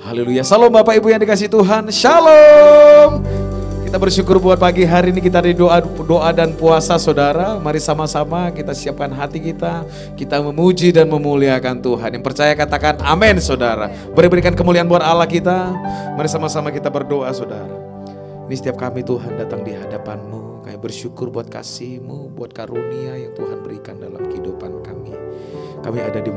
Haleluya. Salam Bapak Ibu yang dikasih Tuhan. Shalom. Kita bersyukur buat pagi hari ini kita di doa dan puasa saudara. Mari sama-sama kita siapkan hati kita. Kita memuji dan memuliakan Tuhan. Yang percaya katakan amin saudara. Berikan kemuliaan buat Allah kita. Mari sama-sama kita berdoa saudara. Ini setiap kami Tuhan datang di hadapan-Mu. Kami bersyukur buat kasih-Mu, buat karunia yang Tuhan berikan dalam kehidupan kami. Kami ada di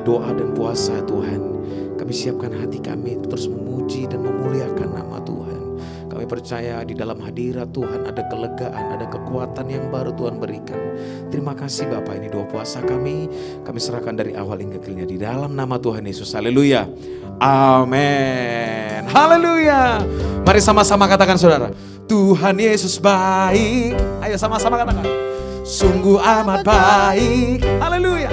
doa dan puasa Tuhan. Kami siapkan hati kami terus memuji dan memuliakan nama Tuhan. Kami percaya di dalam hadirat Tuhan ada kelegaan, ada kekuatan yang baru Tuhan berikan. Terima kasih Bapak, ini doa puasa kami serahkan dari awal hingga akhirnya di dalam nama Tuhan Yesus. Haleluya. Amin. Haleluya. Mari sama-sama katakan saudara, Tuhan Yesus baik. Ayo sama-sama katakan, sungguh amat baik. Haleluya.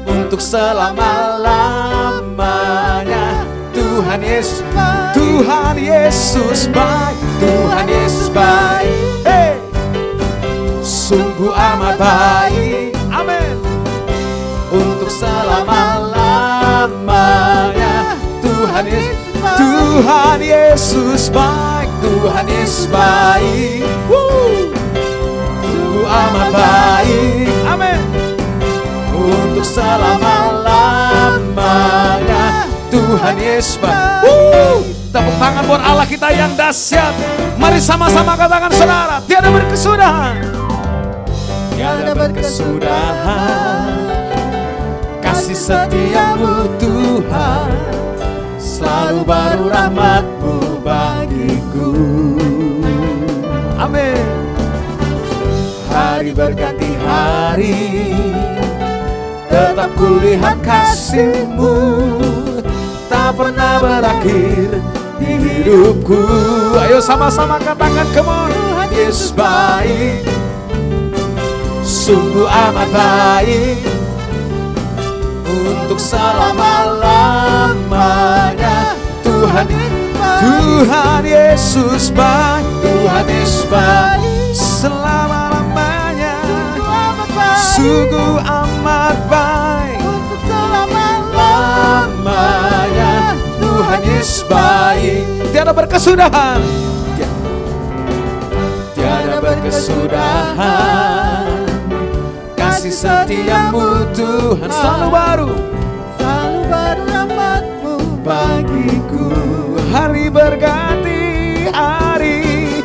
Untuk selama-lamanya Tuhan Yesus baik. Tuhan Yesus baik. Tuhan Yesus baik. Hey. Sungguh amat baik. Amin. Untuk selama-lamanya Tuhan Yesus baik. Tuhan Yesus baik. Tuhan Yesus baik. Sungguh amat baik. Amin. Untuk selama-lamanya Tuhan Yesus baik. Tepuk tangan buat Allah kita yang dahsyat. Mari sama-sama katakan saudara, tiada berkesudahan. Tiada berkesudahan kasih setia-Mu Tuhan. Selalu baru rahmat-Mu bagiku. Amin. Hari berganti hari tetap kulihat kasih-Mu, tak pernah berakhir di hidupku. Ayo sama-sama katakan, come on. Tuhan Yesus baik. Sungguh amat baik. Untuk selama-lamanya Tuhan Yesus baik. Tuhan Yesus baik. Selama-lamanya sungguh amat baik. Untuk selama-lamanya Tuhan Yesus baik. Tiada berkesudahan. Tiada berkesudahan kasih setia-Mu Tuhan. Selalu baru rahmat-Mu bagiku. Hari berganti hari,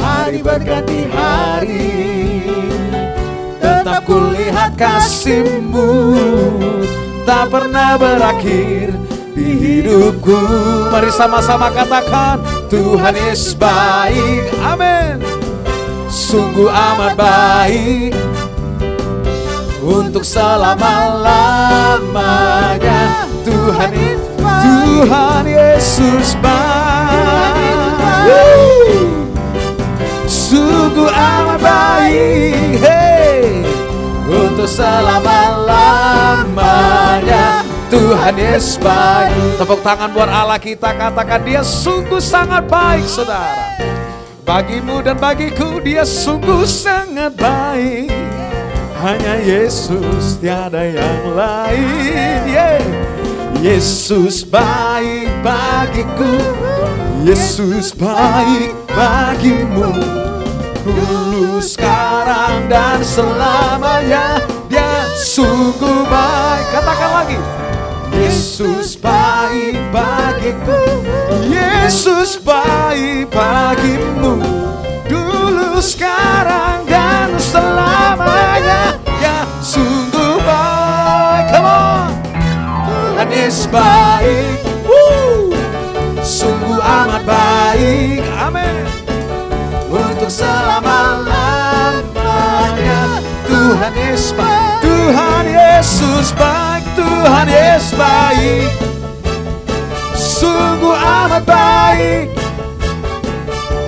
hari berganti hari, tetap kulihat kasih-Mu, tak pernah berakhir di hidupku. Mari sama-sama katakan, Tuhan Yesus baik. Amin. Sungguh amat baik. Untuk selama-lamanya Tuhan Yesus baik. Sungguh amat baik. Hey. Untuk selama-lamanya Tuhan Yesus baik. Tepuk tangan buat Allah kita, katakan Dia sungguh sangat baik saudara. Bagimu dan bagiku Dia sungguh sangat baik. Hanya Yesus, tiada yang lain. Yeah. Yesus baik bagiku, Yesus baik bagimu. Dulu, sekarang, dan selamanya Dia sungguh baik. Katakan lagi, Yesus baik bagiku, Yesus baik bagimu. Dulu, sekarang, dan selamanya Dia sungguh baik. Come on. Tuhan Yesus baik. Sungguh amat baik. Amin. Untuk selama-lamanya Tuhan Yesus baik. Tuhan Yesus baik. Tuhan Yesus baik. Sungguh amat baik.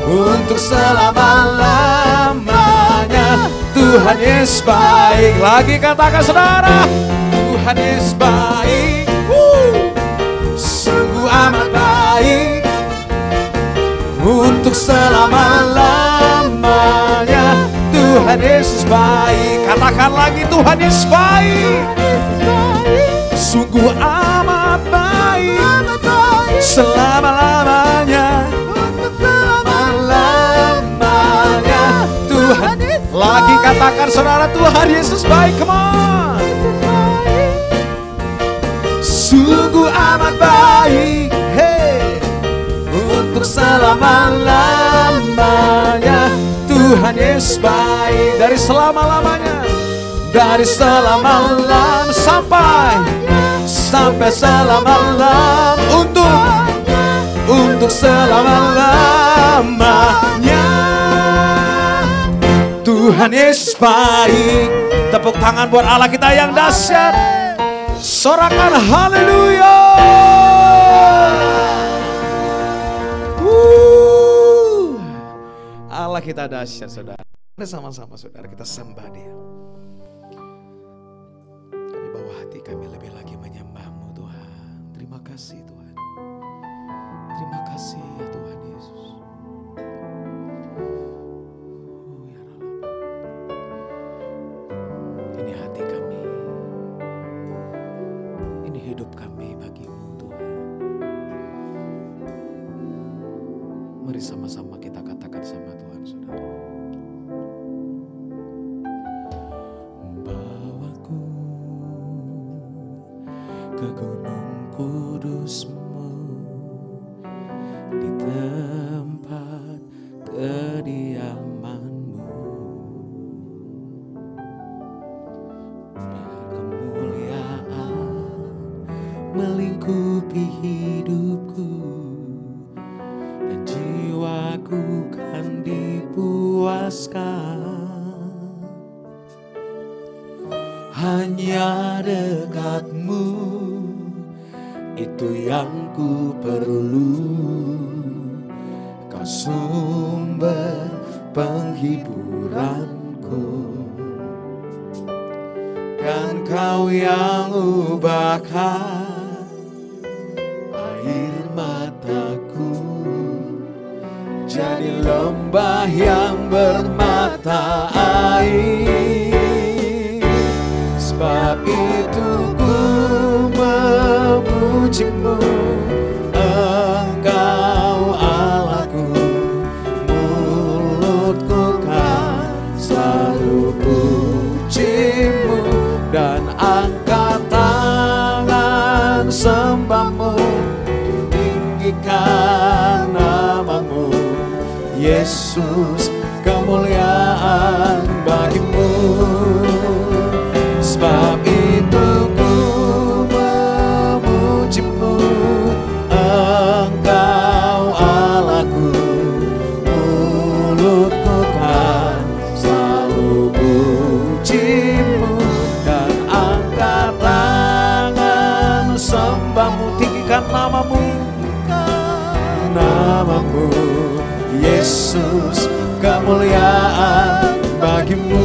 Untuk selama-lamanya Tuhan Yesus baik. Lagi katakan saudara, Tuhan Yesus baik. Sungguh amat baik. Untuk selama-lamanya Tuhan Yesus baik. Katakan lagi, Tuhan Yesus baik. Sungguh amat baik. selama-lamanya, untuk selama-lamanya. Tuhan, lagi katakan saudara, Tuhan Yesus baik, come on. Sungguh amat baik, hey, untuk selama-lamanya. Tuhan Yesus baik dari selama-lamanya, dari selama-lamanya sampai selama-lamanya, untuk selama-lamanya. Tuhan Yesus baik. Tepuk tangan buat Allah kita yang dahsyat. Sorakan haleluya. Allah kita dahsyat, saudara. Sama-sama saudara kita sembah Dia. Kami bawa hati kami lebih lagi menyembah-Mu Tuhan. Terima kasih Tuhan. Terima kasih ya Tuhan Yesus. Ya Allah. Ini hati kami. Ini hidup kami bagi-Mu Tuhan. Mari sama-sama kita katakan sama Tuhan, saudara. Bawaku ke gunung kudus-Mu, di tempat kediaman-Mu. Biar kemuliaan melingkupi hidupku, dan jiwaku kan dipuaskan. Hanya dekat-Mu, itu yang ku perlu. Kau sumber penghiburanku, dan Kau yang ubahkan air mataku jadi lembah yang bermata air. Sebab itu ku memuji-Mu, Engkau Allahku. Mulutku kan selalu puji-Mu, dan angkat tangan sembah-Mu, tinggikan nama-Mu. Yesus, kemuliaan bagi-Mu. Sebab itu ku memuji-Mu, Engkau Allahku. Mulutku kan selalu puji-Mu, dan angkat tangan sembah-Mu, tinggikan nama-Mu. Nama-Mu, Yesus, kemuliaan bagi-Mu.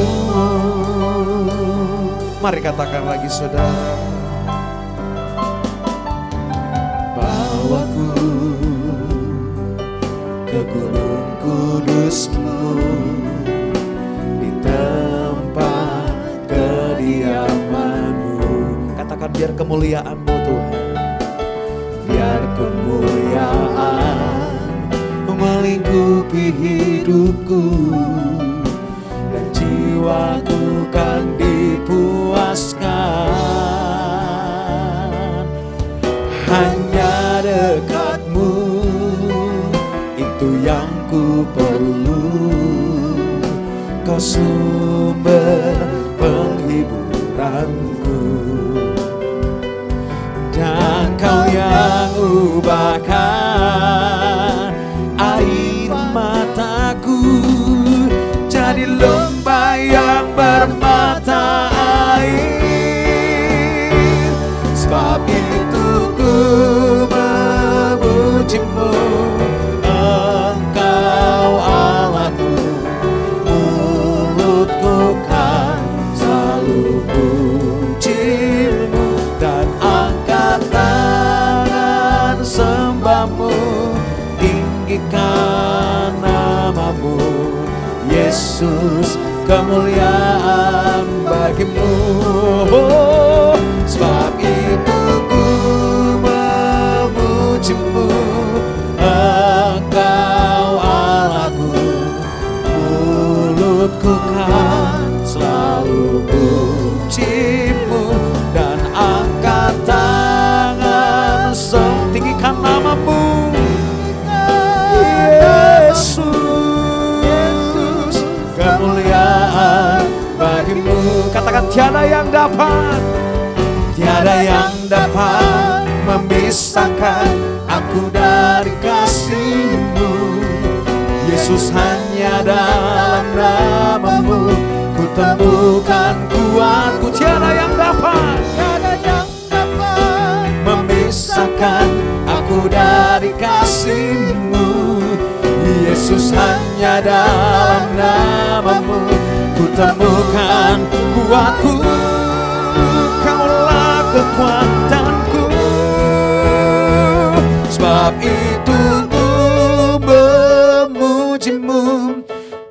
Mari katakan lagi saudara. Bawaku ke gunung kudus-Mu, di tempat kediaman-Mu. Katakan biar kemuliaan-Mu Tuhan, biar kemuliaan melingkupi hidupku, dan jiwaku kan dipuaskan. Hanya dekat-Mu, itu yang ku perlu. Kau sumber penghiburanku, dan Kau yang ubahkan air mataku jadi lembah yang bermata air. Sebab itu ku memuji-Mu, Engkau Allahku. Mulutku kan selalu puji-Mu, dan angkat tangan sembah-Mu, tinggikan nama-Mu. Yesus, kemuliaan bagi-Mu. Sebab itu ku memuji-Mu, tiada yang dapat memisahkan aku dari kasih-Mu. Yesus, hanya dalam nama-Mu ku temukan kuatku. Tiada yang dapat memisahkan aku dari kasih-Mu. Yesus, hanya dalam nama-Mu ku temukan kuatku. Kaulah kekuatanku, sebab itu ku memuji-Mu.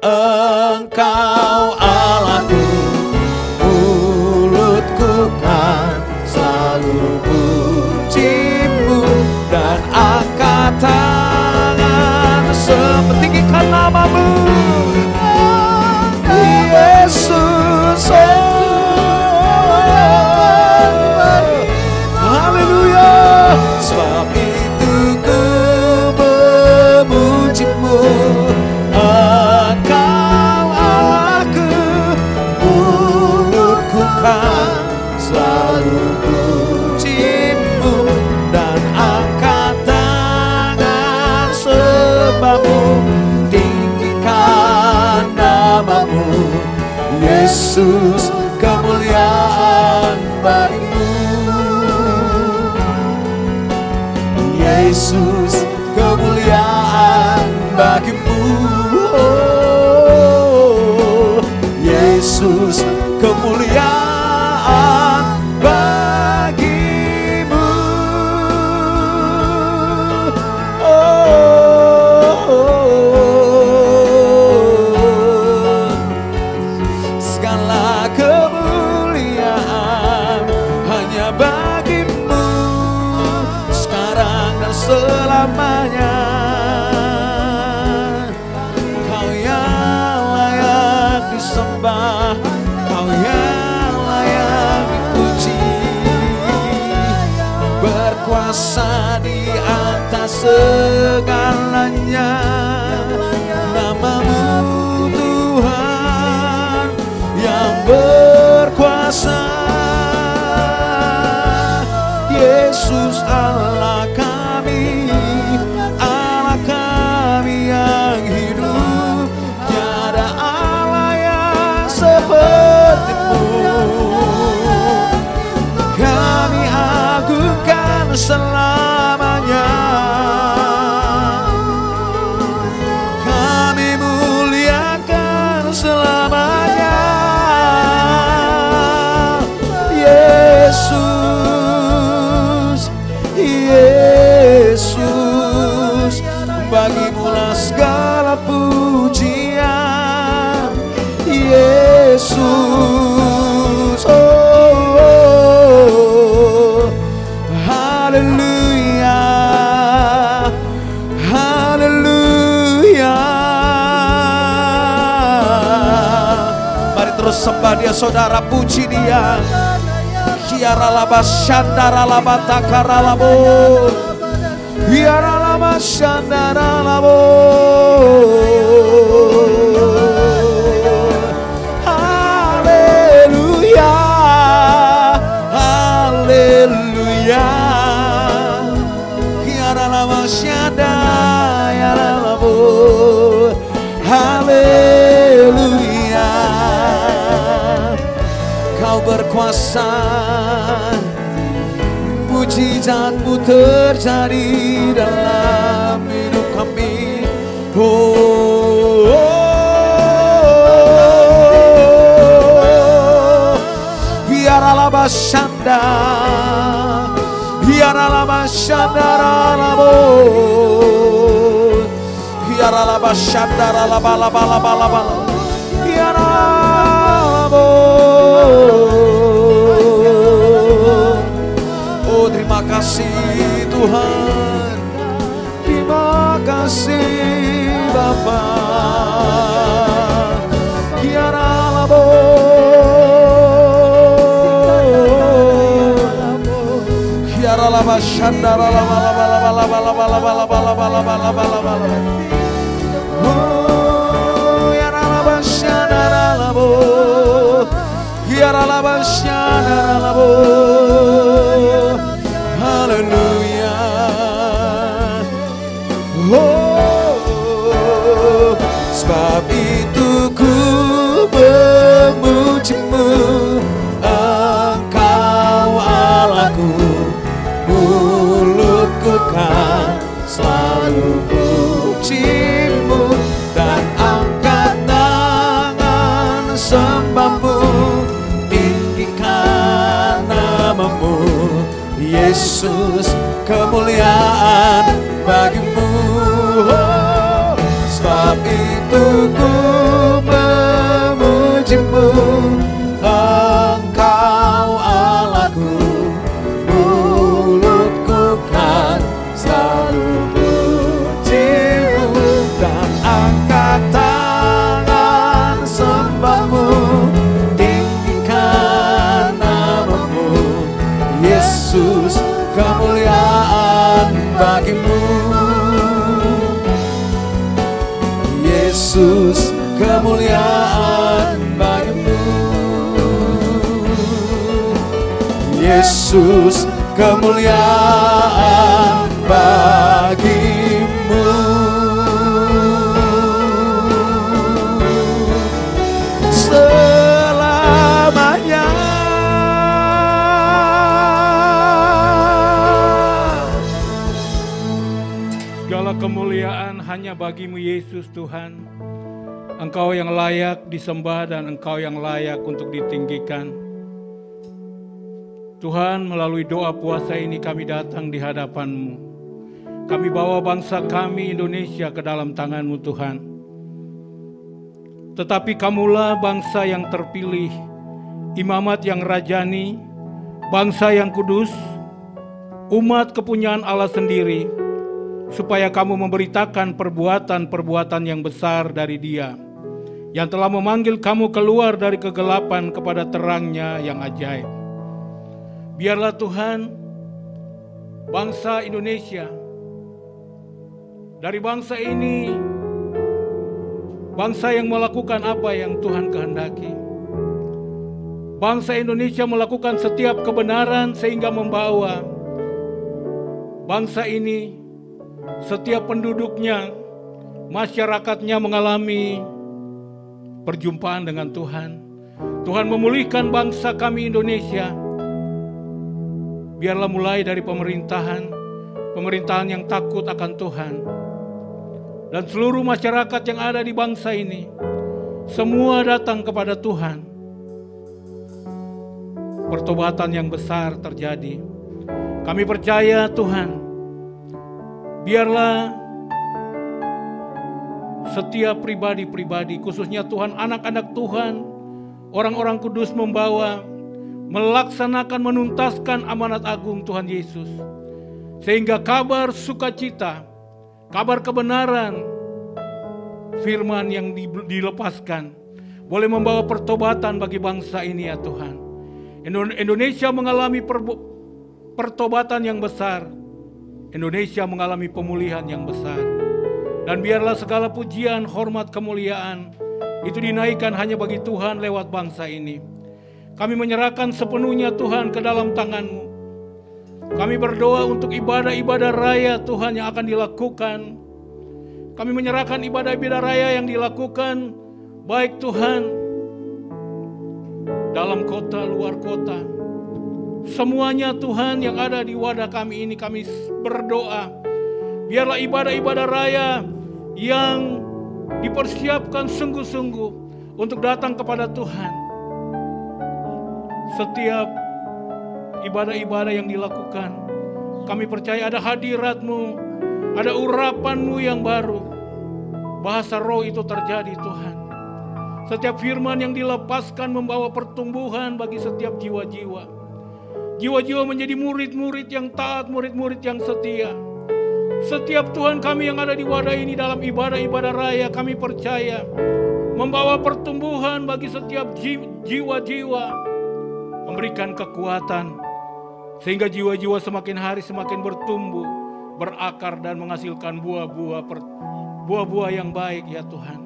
Engkau Allahku, mulutku kan selalu puji-Mu, dan angkat tangan setinggikan nama-Mu. Yesus, haleluya. Sebab itu ku memuji-Mu. Engkau Allahku, mulutku kan selalu puji-Mu, dan angkat tangan sebab-Mu, tinggikan nama-Mu. Yesus, kemuliaan bagi-Mu. Yesus, kemuliaan bagi-Mu. Oh, Yesus, kemuliaan bagi-Mu. Segala kemuliaan hanya bagi-Mu, sekarang dan selamanya. Kau yang layak disembah, Kau yang layak dipuji, berkuasa di atas segalanya. Nama-Mu Tuhan yang berkuasa. Yesus, Allah kami yang hidup. Tiada Allah yang seperti-Mu. Kami agungkan selamanya. Kami muliakan selamanya. Yesus, Yesus, bagi-Mu-lah segala pujian. Yesus, oh, haleluya, haleluya. Mari terus sembah Dia, saudara, puji Dia. Kiaralaba shandaralaba takaralabo, kiaralaba shandaralabo. Haleluya, haleluya. Kiaralaba shandaralabo, haleluya. Kau berkuasa, mujizat-Mu terjadi dalam hidup kami. Oh, biarlah basanda, biarlah bashandaralabo, biarlah bashandaralabalabalabalabala, biarlah. Oh, terima kasih Tuhan, terima kasih Bapa. Kiaralabo, kiaralaba shandaralabalabalabalabalabalabalabalabalabalabala. Oh, kiaralaba shandaralabo, Haleluya. Oh, sebab itu ku memuji-Mu, Engkau Allahku, mulutku kan selalu puji-Mu dan angkat tangan sembah-Mu, tinggikan nama-Mu, Yesus, kemuliaan bagi-Mu. Oh, sebab itu ku memuji-Mu, Engkau Allahku, mulutku kan selalu puji-Mu dan angkat tangan sembah-Mu, tinggikan nama-Mu, Yesus, kemuliaan bagi-Mu. Yesus, kemuliaan bagi-Mu. Yesus, kemuliaan bagi-Mu. Selamanya. Segala kemuliaan hanya bagi-Mu Yesus Tuhan. Engkau yang layak disembah dan Engkau yang layak untuk ditinggikan. Tuhan, melalui doa puasa ini kami datang di hadapan-Mu. Kami bawa bangsa kami Indonesia ke dalam tangan-Mu Tuhan. Tetapi Kamulah bangsa yang terpilih, imamat yang rajani, bangsa yang kudus, umat kepunyaan Allah sendiri, supaya Kamu memberitakan perbuatan-perbuatan yang besar dari Dia, yang telah memanggil kamu keluar dari kegelapan kepada terang-Nya yang ajaib. Biarlah Tuhan, bangsa Indonesia, dari bangsa ini, bangsa yang melakukan apa yang Tuhan kehendaki. Bangsa Indonesia melakukan setiap kebenaran sehingga membawa bangsa ini, setiap penduduknya, masyarakatnya mengalami perjumpaan dengan Tuhan. Tuhan memulihkan bangsa kami Indonesia. Biarlah mulai dari pemerintahan yang takut akan Tuhan, dan seluruh masyarakat yang ada di bangsa ini, semua datang kepada Tuhan. Pertobatan yang besar terjadi. Kami percaya Tuhan, biarlah setiap pribadi-pribadi, khususnya Tuhan, anak-anak Tuhan, orang-orang kudus membawa, melaksanakan, menuntaskan amanat agung Tuhan Yesus. Sehingga kabar sukacita, kabar kebenaran, firman yang dilepaskan, boleh membawa pertobatan bagi bangsa ini ya Tuhan. Indonesia mengalami pertobatan yang besar. Indonesia mengalami pemulihan yang besar. Dan biarlah segala pujian, hormat, kemuliaan itu dinaikkan hanya bagi Tuhan lewat bangsa ini. Kami menyerahkan sepenuhnya Tuhan ke dalam tangan-Mu. Kami berdoa untuk ibadah-ibadah raya Tuhan yang akan dilakukan. Kami menyerahkan ibadah-ibadah raya yang dilakukan, baik Tuhan, dalam kota, luar kota. Semuanya Tuhan yang ada di wadah kami ini, kami berdoa. Biarlah ibadah-ibadah raya yang dipersiapkan sungguh-sungguh untuk datang kepada Tuhan. Setiap ibadah-ibadah yang dilakukan, kami percaya ada hadirat-Mu, ada urapan-Mu yang baru. Bahasa roh itu terjadi Tuhan. Setiap firman yang dilepaskan membawa pertumbuhan bagi setiap jiwa-jiwa. Jiwa-jiwa menjadi murid-murid yang taat, murid-murid yang setia. Setiap Tuhan kami yang ada di wadah ini dalam ibadah-ibadah raya, kami percaya membawa pertumbuhan bagi setiap jiwa-jiwa. Memberikan kekuatan sehingga jiwa-jiwa semakin hari semakin bertumbuh, berakar dan menghasilkan buah-buah yang baik ya Tuhan.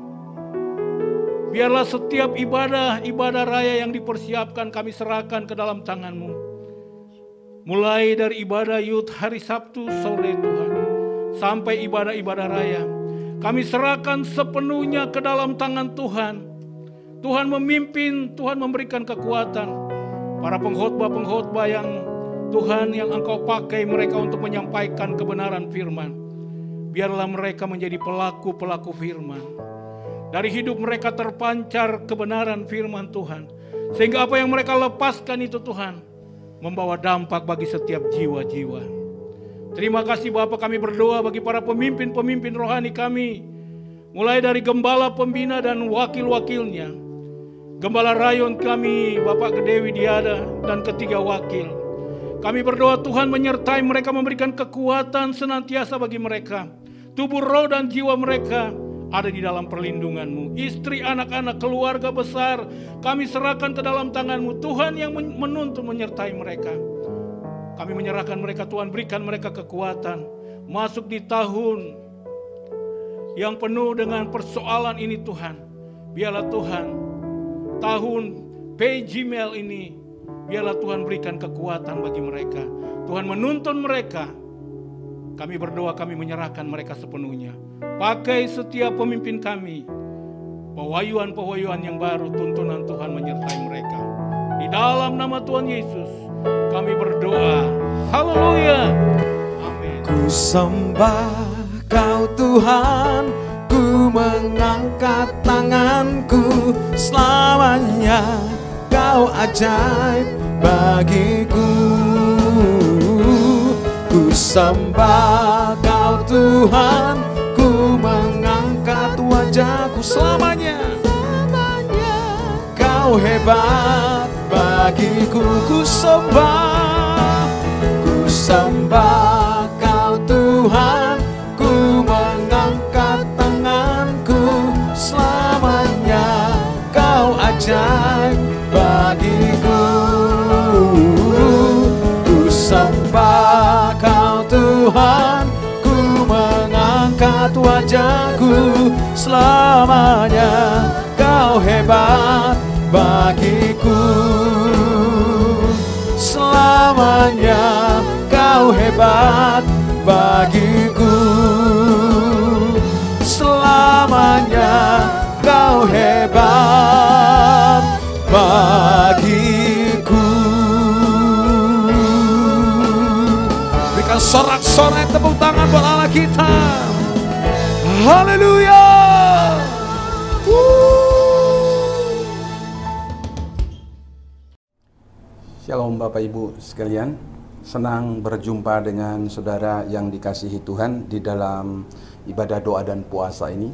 Biarlah setiap ibadah raya yang dipersiapkan kami serahkan ke dalam tangan-Mu. Mulai dari ibadah Yud hari Sabtu sore Tuhan, sampai ibadah-ibadah raya, kami serahkan sepenuhnya ke dalam tangan Tuhan. Tuhan memimpin, Tuhan memberikan kekuatan. Para pengkhotbah-pengkhotbah yang Tuhan yang Engkau pakai mereka untuk menyampaikan kebenaran firman. Biarlah mereka menjadi pelaku-pelaku firman. Dari hidup mereka terpancar kebenaran firman Tuhan. Sehingga apa yang mereka lepaskan itu Tuhan, membawa dampak bagi setiap jiwa-jiwa. Terima kasih Bapa, kami berdoa bagi para pemimpin-pemimpin rohani kami. Mulai dari gembala, pembina dan wakil-wakilnya. Gembala rayon kami, Bapak Gede Widiada dan ketiga wakil. Kami berdoa Tuhan menyertai mereka, memberikan kekuatan senantiasa bagi mereka. Tubuh, roh dan jiwa mereka ada di dalam perlindungan-Mu. Istri, anak-anak, keluarga besar kami serahkan ke dalam tangan-Mu. Tuhan yang menuntun menyertai mereka. Kami menyerahkan mereka, Tuhan berikan mereka kekuatan. Masuk di tahun yang penuh dengan persoalan ini Tuhan. Biarlah Tuhan, tahun PGML ini, biarlah Tuhan berikan kekuatan bagi mereka. Tuhan menuntun mereka. Kami berdoa, kami menyerahkan mereka sepenuhnya. Pakai setiap pemimpin kami. Pewahyuan-pewahyuan yang baru, tuntunan Tuhan menyertai mereka. Di dalam nama Tuhan Yesus, kami berdoa. Haleluya. Amin. Ku sembah Kau Tuhan, ku mengangkat tanganku selamanya. Kau ajaib bagiku. Ku sembah Kau Tuhan, ku mengangkat wajahku selamanya. Kau hebat bagiku. Ku sembah Kau Tuhan, ku mengangkat tanganku selamanya. Kau ajaib bagiku. Ku sembah Kau Tuhan, ku mengangkat wajahku selamanya. Kau hebat bagiku. Selamanya Kau hebat bagiku. Selamanya Kau hebat bagiku. Berikan sorak-sorai tepuk tangan buat Allah kita. Haleluya. Shalom Bapak Ibu sekalian, senang berjumpa dengan saudara yang dikasihi Tuhan di dalam ibadah doa dan puasa ini.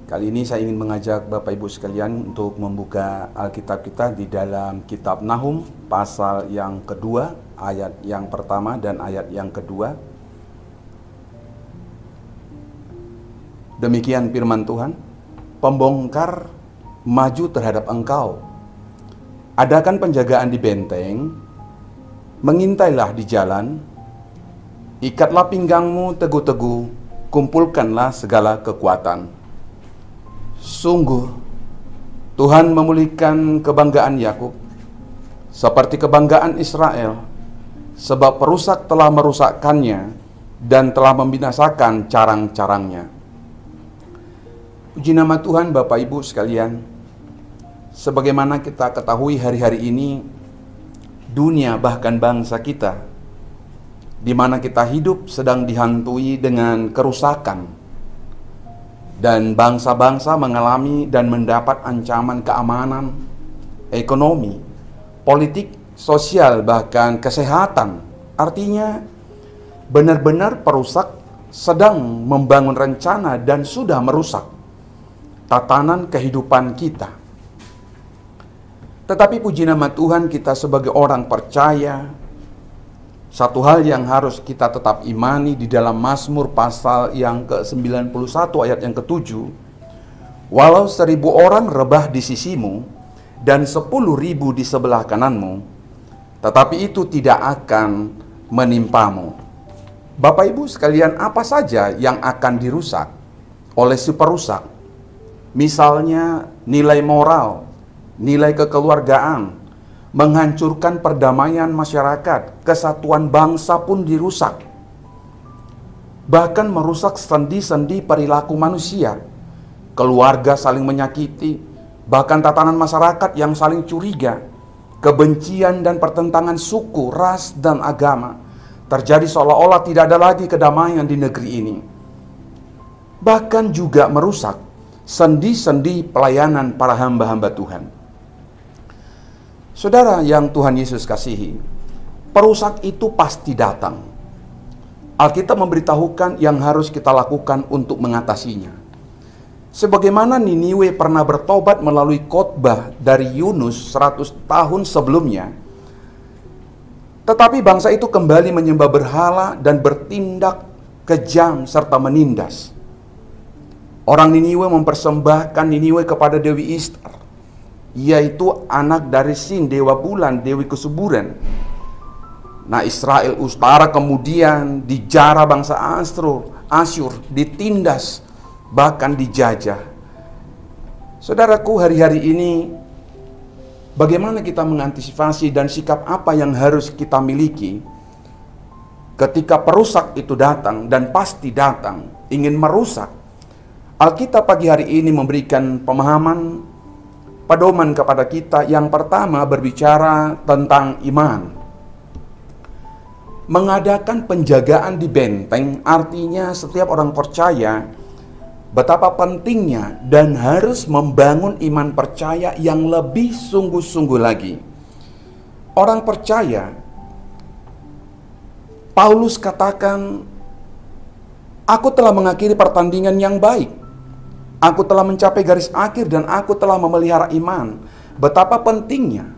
Kali ini saya ingin mengajak Bapak Ibu sekalian untuk membuka Alkitab kita di dalam kitab Nahum pasal yang kedua, ayat yang pertama dan ayat yang kedua. Demikian firman Tuhan, pembongkar maju terhadap engkau. Adakan penjagaan di benteng, mengintailah di jalan, ikatlah pinggangmu teguh-teguh, kumpulkanlah segala kekuatan. Sungguh, Tuhan memulihkan kebanggaan Yakub, seperti kebanggaan Israel, sebab perusak telah merusakkannya dan telah membinasakan carang-carangnya. Puji nama Tuhan Bapak Ibu sekalian. Sebagaimana kita ketahui hari-hari ini, dunia bahkan bangsa kita, di mana kita hidup sedang dihantui dengan kerusakan. Dan bangsa-bangsa mengalami dan mendapat ancaman keamanan, ekonomi, politik, sosial, bahkan kesehatan. Artinya benar-benar perusak sedang membangun rencana dan sudah merusak tatanan kehidupan kita. Tetapi puji nama Tuhan, kita sebagai orang percaya, satu hal yang harus kita tetap imani di dalam Mazmur pasal yang ke-91 ayat yang ke-7. Walau 1000 orang rebah di sisimu dan 10.000 di sebelah kananmu, tetapi itu tidak akan menimpamu. Bapak Ibu sekalian, apa saja yang akan dirusak oleh si perusak? Misalnya nilai moral, nilai kekeluargaan, menghancurkan perdamaian masyarakat, kesatuan bangsa pun dirusak. Bahkan merusak sendi-sendi perilaku manusia. Keluarga saling menyakiti, bahkan tatanan masyarakat yang saling curiga, kebencian dan pertentangan suku, ras, dan agama. Terjadi seolah-olah tidak ada lagi kedamaian di negeri ini. Bahkan juga merusak sendi-sendi pelayanan para hamba-hamba Tuhan. Saudara yang Tuhan Yesus kasihi, perusak itu pasti datang. Alkitab memberitahukan yang harus kita lakukan untuk mengatasinya. Sebagaimana Niniwe pernah bertobat melalui khotbah dari Yunus 100 tahun sebelumnya, tetapi bangsa itu kembali menyembah berhala dan bertindak kejam serta menindas. Orang Niniwe mempersembahkan Niniwe kepada Dewi Ishtar, yaitu anak dari Sin, dewa bulan, dewi kesuburan. Nah, Israel utara kemudian dijara bangsa Asyur, ditindas, bahkan dijajah. Saudaraku, hari-hari ini bagaimana kita mengantisipasi dan sikap apa yang harus kita miliki ketika perusak itu datang dan pasti datang, ingin merusak? Alkitab pagi hari ini memberikan pemahaman, pedoman kepada kita. Yang pertama berbicara tentang iman. Mengadakan penjagaan di benteng artinya setiap orang percaya betapa pentingnya dan harus membangun iman percaya yang lebih sungguh-sungguh lagi. Orang percaya, Paulus katakan, aku telah mengakhiri pertandingan yang baik. Aku telah mencapai garis akhir dan aku telah memelihara iman. Betapa pentingnya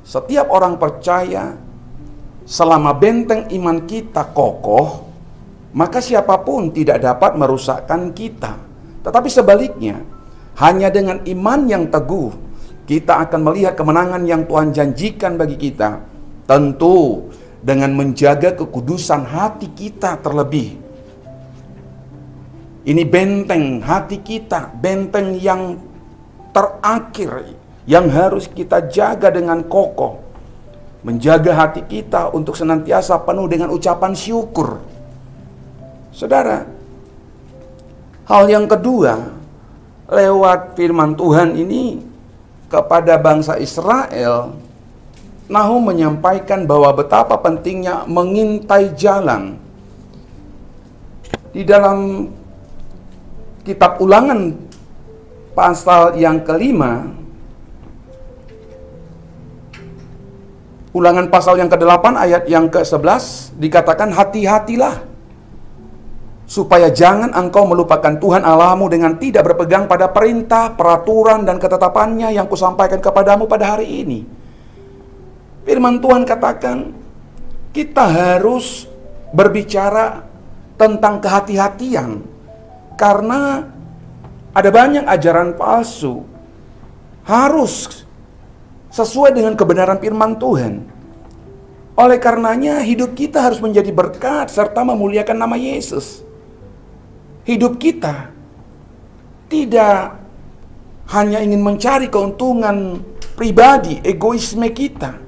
setiap orang percaya, selama benteng iman kita kokoh, maka siapapun tidak dapat merusakkan kita. Tetapi sebaliknya, hanya dengan iman yang teguh, kita akan melihat kemenangan yang Tuhan janjikan bagi kita. Tentu dengan menjaga kekudusan hati kita terlebih. Ini benteng hati kita, benteng yang terakhir yang harus kita jaga dengan kokoh. Menjaga hati kita untuk senantiasa penuh dengan ucapan syukur. Saudara, hal yang kedua, lewat firman Tuhan ini kepada bangsa Israel, Nahum menyampaikan bahwa betapa pentingnya mengintai jalan. Di dalam Kitab Ulangan pasal yang kelima, Ulangan pasal yang ke-8 ayat yang ke-11 dikatakan, hati-hatilah supaya jangan engkau melupakan Tuhan Allahmu dengan tidak berpegang pada perintah, peraturan, dan ketetapannya yang kusampaikan kepadamu pada hari ini. Firman Tuhan katakan, kita harus berbicara tentang kehati-hatian, karena ada banyak ajaran palsu. Harus sesuai dengan kebenaran firman Tuhan. Oleh karenanya hidup kita harus menjadi berkat serta memuliakan nama Yesus. Hidup kita tidak hanya ingin mencari keuntungan pribadi, egoisme kita.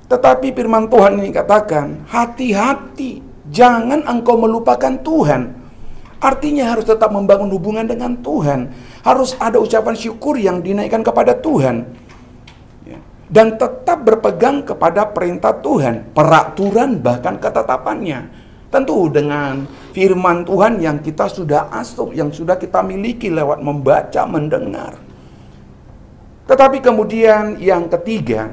Tetapi firman Tuhan ini katakan, hati-hati, jangan engkau melupakan Tuhan. Artinya harus tetap membangun hubungan dengan Tuhan. Harus ada ucapan syukur yang dinaikkan kepada Tuhan. Dan tetap berpegang kepada perintah Tuhan, peraturan bahkan ketetapannya. Tentu dengan firman Tuhan yang kita sudah asup, yang sudah kita miliki lewat membaca, mendengar. Tetapi kemudian yang ketiga,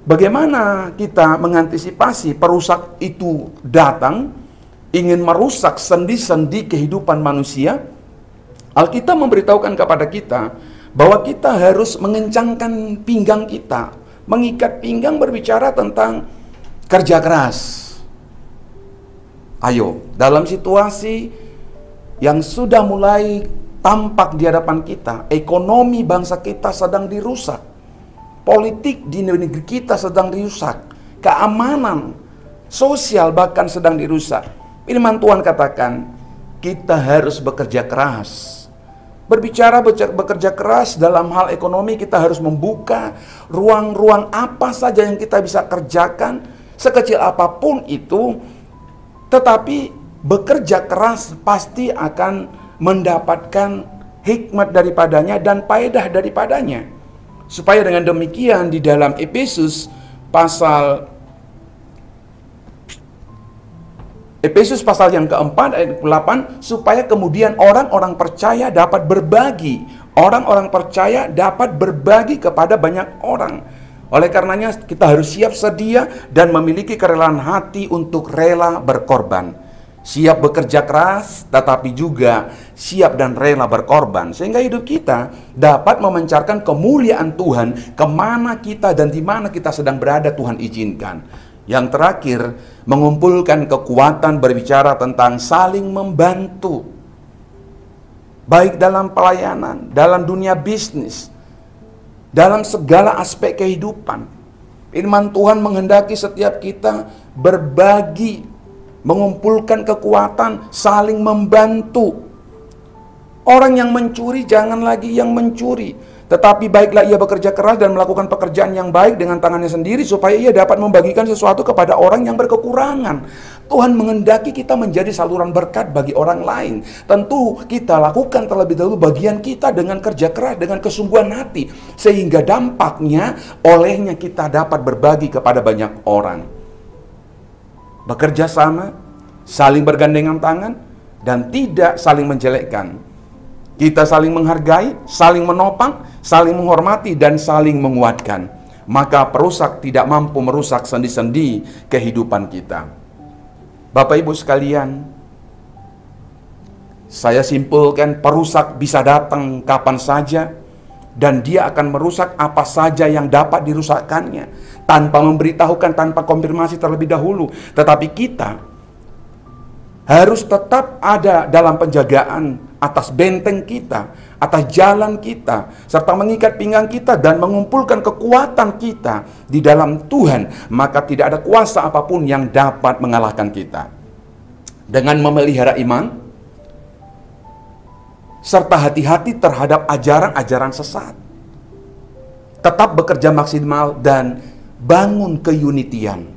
bagaimana kita mengantisipasi perusak itu datang, ingin merusak sendi-sendi kehidupan manusia? Alkitab memberitahukan kepada kita bahwa kita harus mengencangkan pinggang kita. Mengikat pinggang berbicara tentang kerja keras. Ayo, dalam situasi yang sudah mulai tampak di hadapan kita, ekonomi bangsa kita sedang dirusak, politik di negeri kita sedang dirusak, keamanan sosial bahkan sedang dirusak. Firman Tuhan katakan, kita harus bekerja keras Berbicara bekerja keras dalam hal ekonomi, kita harus membuka ruang-ruang apa saja yang kita bisa kerjakan, sekecil apapun itu. Tetapi bekerja keras pasti akan mendapatkan hikmat daripadanya dan faedah daripadanya. Supaya dengan demikian di dalam Efesus pasal yang keempat ayat 8, supaya kemudian orang-orang percaya dapat berbagi. Orang-orang percaya dapat berbagi kepada banyak orang. Oleh karenanya kita harus siap sedia dan memiliki kerelaan hati untuk rela berkorban. Siap bekerja keras, tetapi juga siap dan rela berkorban. Sehingga hidup kita dapat memancarkan kemuliaan Tuhan kemana kita dan di mana kita sedang berada Tuhan izinkan. Yang terakhir, mengumpulkan kekuatan berbicara tentang saling membantu. Baik dalam pelayanan, dalam dunia bisnis, dalam segala aspek kehidupan. Firman Tuhan menghendaki setiap kita berbagi, mengumpulkan kekuatan, saling membantu. Orang yang mencuri jangan lagi yang mencuri, tetapi baiklah ia bekerja keras dan melakukan pekerjaan yang baik dengan tangannya sendiri, supaya ia dapat membagikan sesuatu kepada orang yang berkekurangan. Tuhan menghendaki kita menjadi saluran berkat bagi orang lain. Tentu kita lakukan terlebih dahulu bagian kita dengan kerja keras, dengan kesungguhan hati, sehingga dampaknya olehnya kita dapat berbagi kepada banyak orang. Bekerja sama, saling bergandengan tangan, dan tidak saling menjelekkan. Kita saling menghargai, saling menopang, saling menghormati, dan saling menguatkan. Maka perusak tidak mampu merusak sendi-sendi kehidupan kita. Bapak Ibu sekalian, saya simpulkan perusak bisa datang kapan saja, dan dia akan merusak apa saja yang dapat dirusakkannya, tanpa memberitahukan, tanpa konfirmasi terlebih dahulu. Tetapi kita harus tetap ada dalam penjagaan atas benteng kita, atas jalan kita, serta mengikat pinggang kita dan mengumpulkan kekuatan kita di dalam Tuhan. Maka tidak ada kuasa apapun yang dapat mengalahkan kita. Dengan memelihara iman, serta hati-hati terhadap ajaran-ajaran sesat. Tetap bekerja maksimal dan bangun keunitian.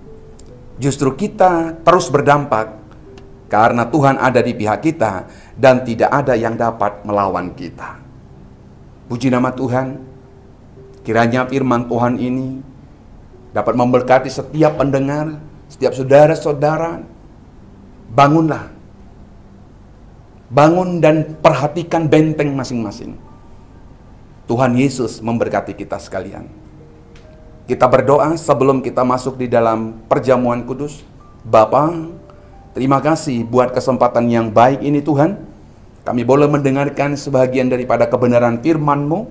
Justru kita terus berdampak, karena Tuhan ada di pihak kita dan tidak ada yang dapat melawan kita. Puji nama Tuhan. Kiranya firman Tuhan ini dapat memberkati setiap pendengar, setiap saudara-saudara. Bangunlah. Bangun dan perhatikan benteng masing-masing. Tuhan Yesus memberkati kita sekalian. Kita berdoa sebelum kita masuk di dalam perjamuan kudus. Bapa, terima kasih buat kesempatan yang baik ini Tuhan. Kami boleh mendengarkan sebagian daripada kebenaran firman-Mu,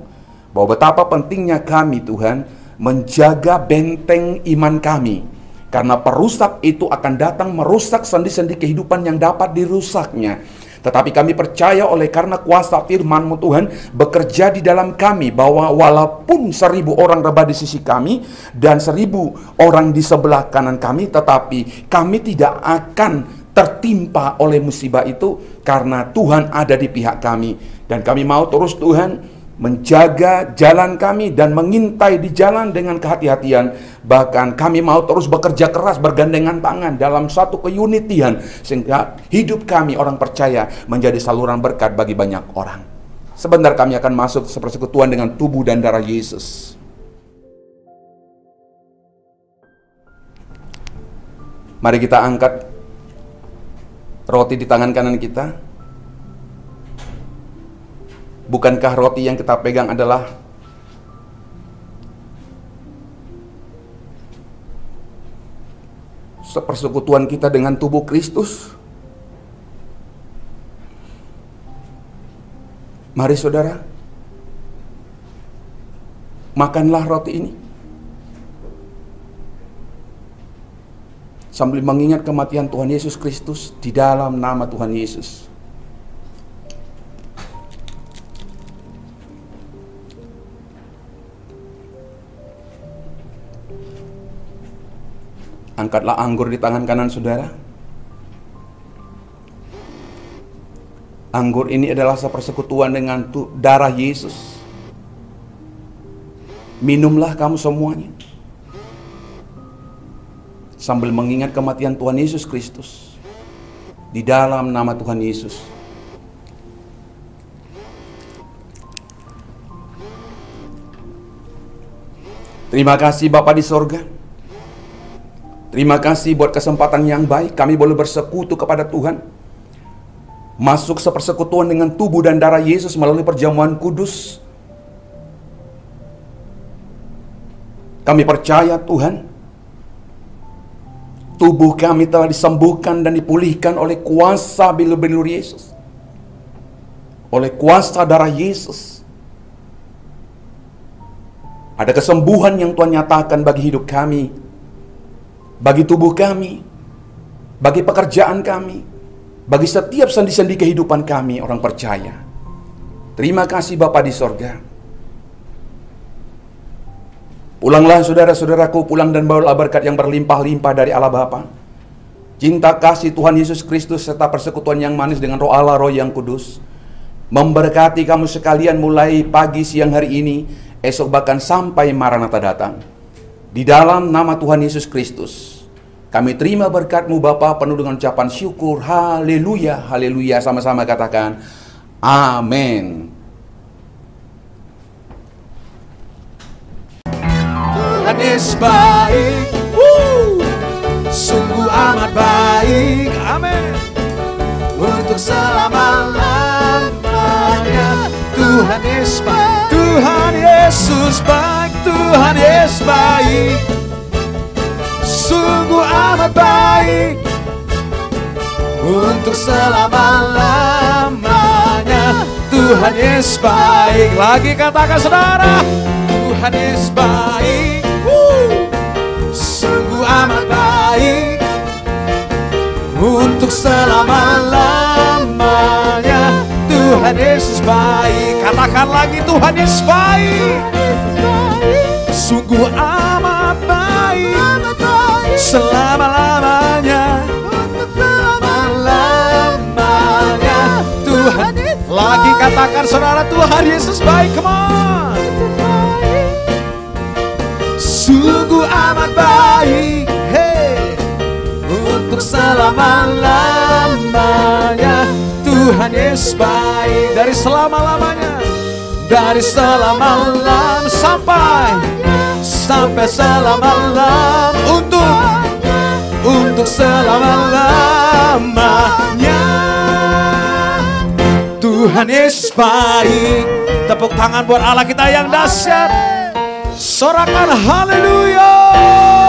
bahwa betapa pentingnya kami Tuhan menjaga benteng iman kami. Karena perusak itu akan datang merusak sendi-sendi kehidupan yang dapat dirusaknya. Tetapi kami percaya oleh karena kuasa firman-Mu Tuhan bekerja di dalam kami, bahwa walaupun 1000 orang rebah di sisi kami dan 1000 orang di sebelah kanan kami, tetapi kami tidak akan tertimpa oleh musibah itu, karena Tuhan ada di pihak kami. Dan kami mau terus Tuhan menjaga jalan kami dan mengintai di jalan dengan kehati-hatian. Bahkan kami mau terus bekerja keras bergandengan tangan dalam satu keunitian, sehingga hidup kami orang percaya menjadi saluran berkat bagi banyak orang. Sebentar kami akan masuk persekutuan dengan tubuh dan darah Yesus. Mari kita angkat roti di tangan kanan kita. Bukankah roti yang kita pegang adalah persekutuan kita dengan tubuh Kristus? Mari saudara, makanlah roti ini sambil mengingat kematian Tuhan Yesus Kristus di dalam nama Tuhan Yesus. Angkatlah anggur di tangan kanan saudara. Anggur ini adalah sepersekutuan dengan darah Yesus. Minumlah kamu semuanya, sambil mengingat kematian Tuhan Yesus Kristus. Di dalam nama Tuhan Yesus. Terima kasih Bapa di sorga. Terima kasih buat kesempatan yang baik kami boleh bersekutu kepada Tuhan. Masuk sepersekutuan dengan tubuh dan darah Yesus melalui perjamuan kudus. Kami percaya Tuhan, tubuh kami telah disembuhkan dan dipulihkan oleh kuasa bilur-bilur Yesus. Oleh kuasa darah Yesus. Ada kesembuhan yang Tuhan nyatakan bagi hidup kami, bagi tubuh kami, bagi pekerjaan kami, bagi setiap sendi-sendi kehidupan kami, orang percaya. Terima kasih Bapa di sorga. Pulanglah saudara-saudaraku, pulang dan bawalah berkat yang berlimpah-limpah dari Allah Bapa. Cinta kasih Tuhan Yesus Kristus serta persekutuan yang manis dengan Roh Allah, Roh yang kudus, memberkati kamu sekalian mulai pagi siang hari ini, esok bahkan sampai Maranatha datang. Di dalam nama Tuhan Yesus Kristus, kami terima berkat-Mu Bapa penuh dengan ucapan syukur. Haleluya, haleluya. Sama-sama katakan, amin. Tuhan Yesus baik, sungguh amat baik, amin. Untuk selama-lamanya Tuhan Yesus baik, Tuhan Yesus baik, Tuhan Yesus baik, sungguh amat baik. Untuk selama-lamanya Tuhan Yesus baik. Lagi katakan saudara, Tuhan Yesus baik, sungguh amat baik. Untuk selama-lamanya Tuhan Yesus baik. Katakan lagi, Tuhan Yesus baik, sungguh amat baik. Selama-lamanya, selama-lamanya Tuhan. Lagi katakan saudara, Tuhan Yesus baik. Come on. Sungguh amat baik, hey. Untuk selama-lamanya Tuhan Yesus baik. Dari selama-lamanya, dari selama-lam sampai selama-lam, untuk selama-lamanya Tuhan Yesus baik. Tepuk tangan buat Allah kita yang dahsyat. Sorakan haleluya.